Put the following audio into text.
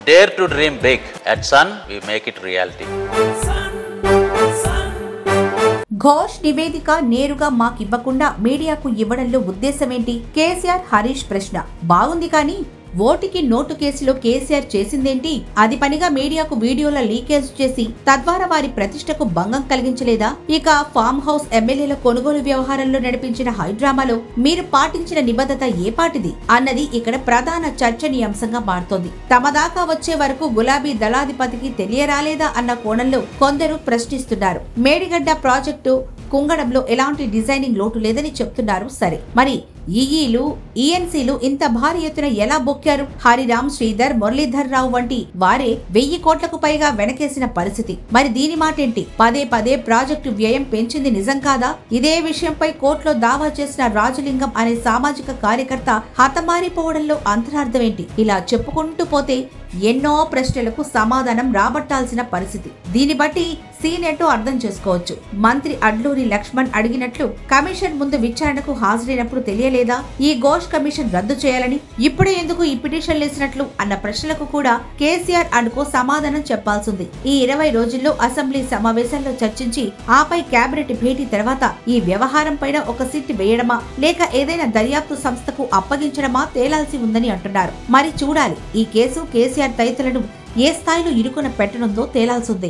Dare to dream big. At Sun, we make it reality. Ghosh నివేదిక నేరుగా మాకివ్వకుండా మీడియాకు ఇవ్వడంలో ఉద్దేశమేంటి? కేసీఆర్ హరీష్ ప్రశ్న. బాగుంది కానీ ఓటుకి నోటు కేసులో కేసీఆర్ చేసిందేంటి? అది పనిగా మీడియాకు వీడియోల లీకేజ్ చేసి తద్వారా వారి ప్రతిష్టకు భంగం కలిగించలేదా? ఇక ఫామ్ హౌస్ ఎమ్మెల్యేల కొనుగోలు వ్యవహారంలో నడిపించిన హైడ్రామాలో మీరు పాటించిన నిబద్ధత ఏ పాటిది అన్నది ఇక్కడ ప్రధాన చర్చనీయాంశంగా మారుతోంది. తమ దాకా వచ్చే వరకు గులాబీ దళాధిపతికి తెలియరాలేదా అన్న కోణంలో కొందరు ప్రశ్నిస్తున్నారు. మేడిగడ్డ ప్రాజెక్టు కుంగడంలో ఎలాంటి డిజైనింగ్ లోటు లేదని చెప్తున్నారు. సరే, మరి ఈఈలు ఈఎన్సీలు ఇంత భారీ ఎత్తున ఎలా బొక్కారు? హరిరామ్, శ్రీధర్, మురళీధర్ రావు వంటి వారే 1000 కోట్లకు పైగా వెనకేసిన పరిస్థితి. మరి దీని మాటేంటి? పదే పదే ప్రాజెక్టు వ్యయం పెంచింది నిజం కాదా? ఇదే విషయంపై కోర్టులో దావా చేసిన రాజలింగం అనే సామాజిక కార్యకర్త హతమారిపోవడంలో అంతరార్థమేంటి? ఇలా చెప్పుకుంటూ పోతే ఎన్నో ప్రశ్నలకు సమాధానం రాబట్టాల్సిన పరిస్థితి. దీన్ని బట్టి సీనేటో అర్థం చేసుకోవచ్చు. మంత్రి అడ్లూరి లక్ష్మణ్ అడిగినట్లు కమిషన్ ముందు విచారణకు హాజరైనప్పుడు తెలియలేదా ఈ ఘోష్ కమిషన్ రద్దు చేయాలని? ఇప్పుడే ఎందుకు ఈ పిటిషన్ లేసినట్లు అన్న ప్రశ్నలకు కూడా కేసీఆర్ అనుకో సమాధానం చెప్పాల్సింది. ఈ 20 రోజుల్లో అసెంబ్లీ సమావేశాల్లో చర్చించి ఆపై కేబినెట్ భేటీ తర్వాత ఈ వ్యవహారం పైన ఒక సిట్ వేయడమా లేక ఏదైనా దర్యాప్తు సంస్థకు అప్పగించడమా తేలాల్సి ఉందని అంటున్నారు. మరి చూడాలి ఈ కేసు కేసీఆర్ తదితరులను ఏ స్థాయిలో ఇరుకున పెట్టనుందో తేలాల్సిందే.